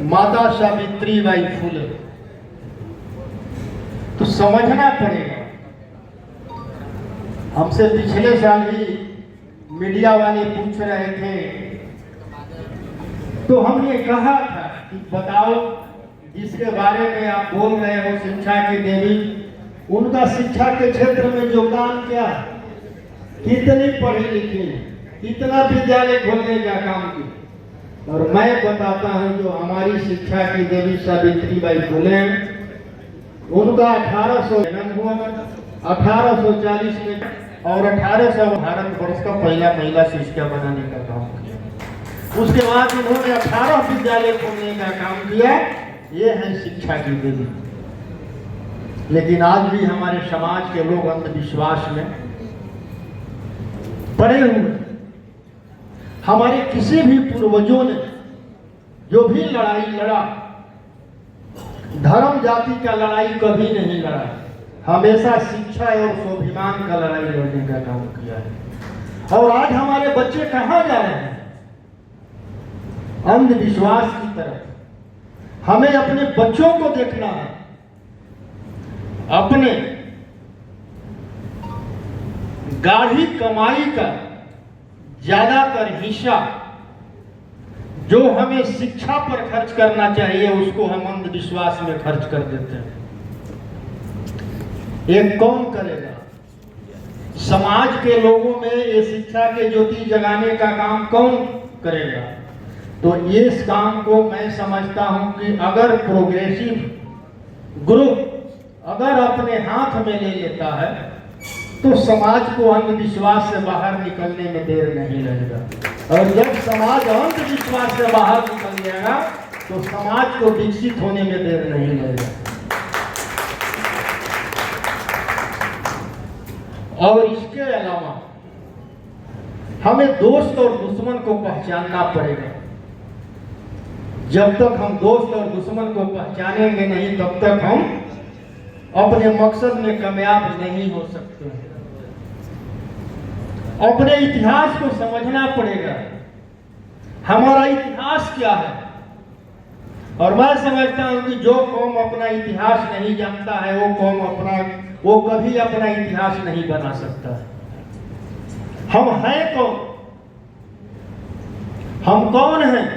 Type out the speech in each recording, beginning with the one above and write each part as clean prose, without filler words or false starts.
माता सावित्री बाई फुले। तो समझना पड़ेगा। हमसे पिछले साल ही मीडिया वाले पूछ रहे थे, तो हमने कहा था कि बताओ जिसके बारे में आप बोल रहे हो शिक्षा की देवी, उनका शिक्षा के क्षेत्र में योगदान क्या है? कितनी पढ़ी लिखी, कितना विद्यालय खोलने का काम किया। और मैं बताता हूं जो हमारी शिक्षा की देवी सावित्री बाई फुले, उनका 1800 जन्म हुआ, 1840 में, और 1800 भारत वर्ष का पहला महिला शिक्षिका बनाने का काम किया। उसके बाद उन्होंने 18 विद्यालय खोलने का काम किया। ये है शिक्षा की देवी। लेकिन आज भी हमारे समाज के लोग अंधविश्वास में पड़े हुए। हमारे किसी भी पूर्वजों ने जो भी लड़ाई लड़ा, धर्म जाति का लड़ाई कभी नहीं लड़ा, हमेशा शिक्षा और स्वाभिमान का लड़ाई लड़ने का काम किया है। और आज हमारे बच्चे कहां जा रहे हैं? अंधविश्वास की तरफ। हमें अपने बच्चों को देखना है। अपने गाढ़ी कमाई का ज्यादातर हिस्सा जो हमें शिक्षा पर खर्च करना चाहिए, उसको हम अंधविश्वास में खर्च कर देते हैं। ये कौन करेगा? समाज के लोगों में ये शिक्षा के ज्योति जगाने का काम कौन करेगा? तो इस काम को मैं समझता हूं कि अगर प्रोग्रेसिव ग्रुप अगर अपने हाथ में ले लेता है तो समाज को अंधविश्वास से बाहर निकलने में देर नहीं लगेगा। और जब समाज अंधविश्वास से बाहर निकल जाएगा तो समाज को विकसित होने में देर नहीं लगेगा। और इसके अलावा हमें दोस्त और दुश्मन को पहचानना पड़ेगा। जब तक हम दोस्त और दुश्मन को पहचानेंगे नहीं, तब तक हम अपने मकसद में कामयाब नहीं हो सकते। अपने इतिहास को समझना पड़ेगा। हमारा इतिहास क्या है? और मैं समझता हूं कि जो कौम अपना इतिहास नहीं जानता है, वो कभी अपना इतिहास नहीं बना सकता है। हम हैं कौन? हम कौन हैं?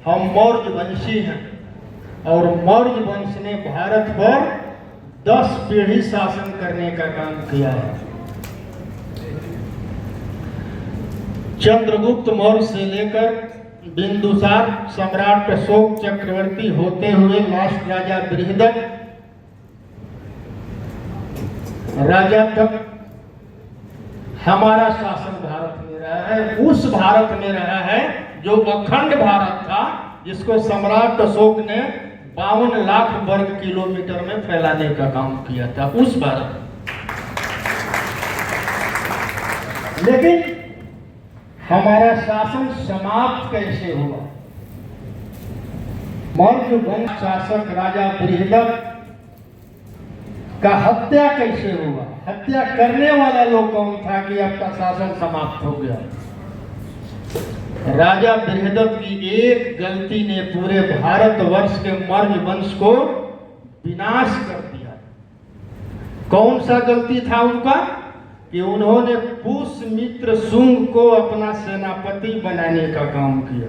हम मौर्य वंशी हैं। और मौर्य वंश ने भारत पर 10 पीढ़ी शासन करने का काम किया है। चंद्रगुप्त मौर्य से लेकर बिंदुसार, सम्राट अशोक चक्रवर्ती होते हुए लास्ट राजा बृहदक राजा तक हमारा शासन भारत में रहा है। उस भारत में रहा है जो अखंड भारत था, जिसको सम्राट अशोक ने 52 लाख वर्ग किलोमीटर में फैलाने का काम किया था, उस भारत। लेकिन हमारा शासन समाप्त कैसे हुआ? मौर्य वंश शासक राजा बृहदक का हत्या कैसे हुआ? हत्या करने वाला लोग कौन था कि आपका शासन समाप्त हो गया? राजा बृहदक की एक गलती ने पूरे भारतवर्ष के मौर्य वंश को विनाश कर दिया। कौन सा गलती था उनका? कि उन्होंने पुष्यमित्र शुंग को अपना सेनापति बनाने का काम किया।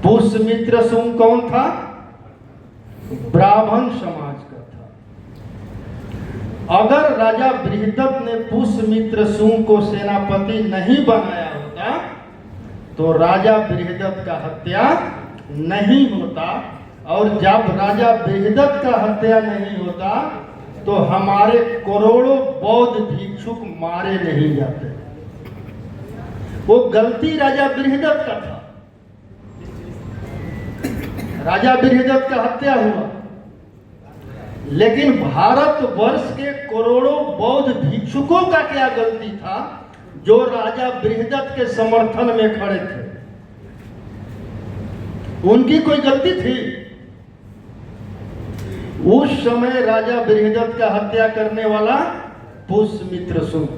पुष्यमित्र शुंग कौन था? ब्राह्मण समाज का था। अगर राजा बृहदक ने पुष्यमित्र शुंग को सेनापति नहीं बनाया होता तो राजा बृहदक का हत्या नहीं होता। और जब राजा बृहदक का हत्या नहीं होता तो हमारे करोड़ों बौद्ध भिक्षुक मारे नहीं जाते। वो गलती राजा बृहदक का था। राजा बृहदक का हत्या हुआ, लेकिन भारतवर्ष के करोड़ों बौद्ध भिक्षुकों का क्या गलती था जो राजा बृहदक के समर्थन में खड़े थे? उनकी कोई गलती थी? उस समय राजा बृहदक का हत्या करने वाला पुष्यमित्र शुंग।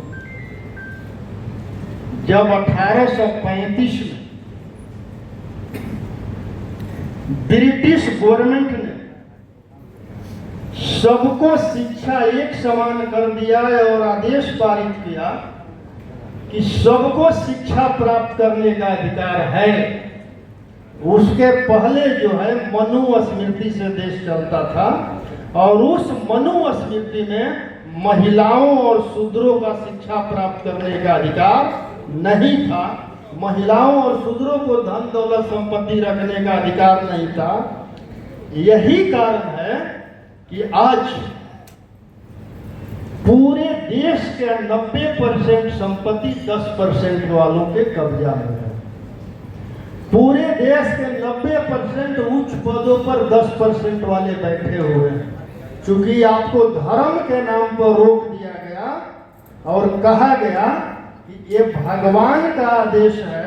जब 1835 में ब्रिटिश गवर्नमेंट ने सबको शिक्षा एक समान कर दिया और आदेश पारित किया कि सबको शिक्षा प्राप्त करने का अधिकार है। उसके पहले जो है मनुस्मृति से देश चलता था और उस मनुस्मृति में महिलाओं और शूद्रों का शिक्षा प्राप्त करने का अधिकार नहीं था। महिलाओं और शूद्रों को धन दौलत संपत्ति रखने का अधिकार नहीं था। यही कारण है कि आज पूरे देश के 90% संपत्ति 10% वालों के कब्जा में है। पूरे देश के 90% उच्च पदों पर 10% वाले बैठे हुए हैं। चूंकि आपको धर्म के नाम पर रोक दिया गया और कहा गया कि ये भगवान का आदेश है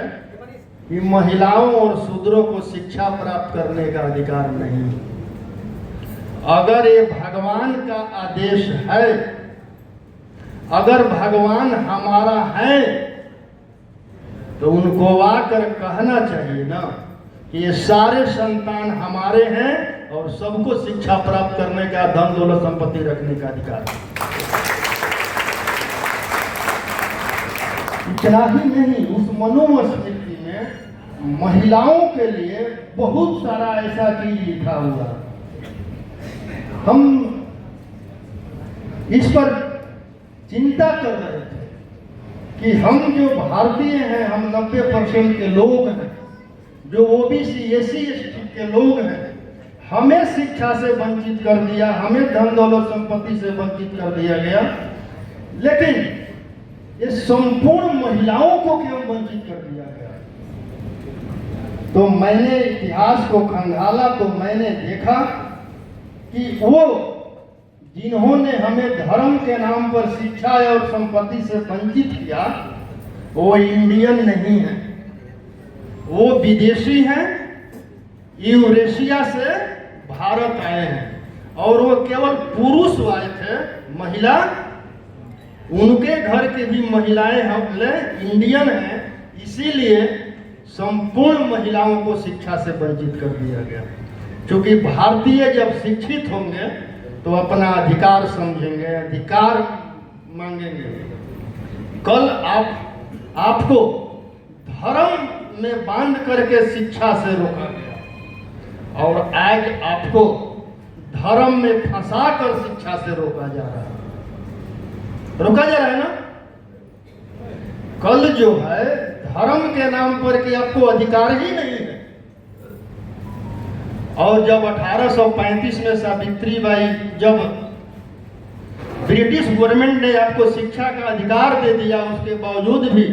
कि महिलाओं और शूद्रों को शिक्षा प्राप्त करने का अधिकार नहीं। अगर ये भगवान का आदेश है, अगर भगवान हमारा है, तो उनको आकर कहना चाहिए ना कि ये सारे संतान हमारे हैं और सबको शिक्षा प्राप्त करने का, धन दौलत संपत्ति रखने का अधिकार है। इतना ही नहीं, उस मनुस्मृति में महिलाओं के लिए बहुत सारा ऐसा चीज लिखा हुआ। हम इस पर चिंता कर रहे थे कि हम जो भारतीय हैं, हम 90% के लोग हैं, जो ओबीसी एससी एसटी के लोग हैं, हमें शिक्षा से वंचित कर दिया, हमें धन दौलत संपत्ति से वंचित कर दिया गया। लेकिन ये संपूर्ण महिलाओं को क्यों वंचित कर दिया गया? तो मैंने इतिहास को खंगाला तो मैंने देखा कि वो जिन्होंने हमें धर्म के नाम पर शिक्षा और संपत्ति से वंचित किया, वो इंडियन नहीं है, वो विदेशी हैं, यूरेशिया से भारत आए हैं और वो केवल पुरुष वाले थे। महिला, उनके घर के भी महिलाएं हम इंडियन हैं, इसीलिए संपूर्ण महिलाओं को शिक्षा से वंचित कर दिया गया। क्योंकि भारतीय जब शिक्षित होंगे तो अपना अधिकार समझेंगे, अधिकार मांगेंगे। कल आपको धर्म में बांध करके शिक्षा से रोका गया और आज आपको धर्म में फंसा कर शिक्षा से रोका जा रहा है ना। कल जो है धर्म के नाम पर कि आपको अधिकार ही नहीं है। और जब 1835 में सावित्री बाई, जब ब्रिटिश गवर्नमेंट ने आपको शिक्षा का अधिकार दे दिया, उसके बावजूद भी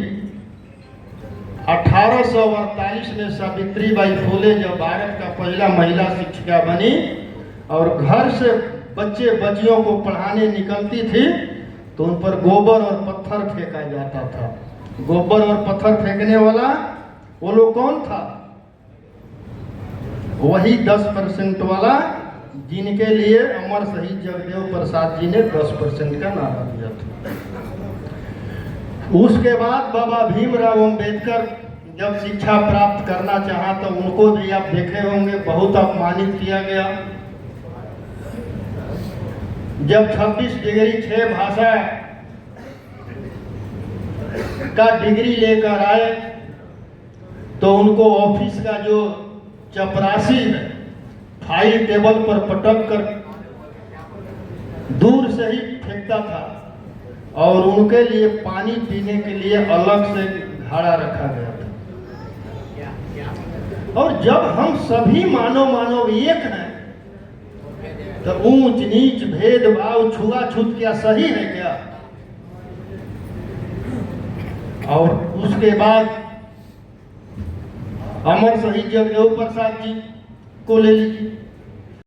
1848 में सावित्री बाई फुले जब भारत का पहला महिला शिक्षिका बनी और घर से बच्चे बच्चियों को पढ़ाने निकलती थी तो उन पर गोबर और पत्थर फेंका जाता था। गोबर और पत्थर फेंकने वाला वो लोग कौन था? वही 10% वाला जिनके लिए अमर शहीद जगदेव प्रसाद जी ने 10% का नारा दिया था। उसके बाद बाबा भीमराव अंबेडकर जब शिक्षा प्राप्त करना चाहा तो उनको भी आप देखे होंगे बहुत अपमानित किया गया। जब 26 डिग्री 6 भाषा का डिग्री लेकर आए तो उनको ऑफिस का जो चपरासी है फाइल टेबल पर पटक कर दूर से ही फेंकता था और उनके लिए पानी पीने के लिए अलग से घड़ा रखा गया था। और जब हम सभी मानव एक हैं तो ऊंच नीच भेदभाव छुआछूत क्या सही है क्या? और उसके बाद अमर शहीद जगदेव प्रसाद जी को ले लीजिए,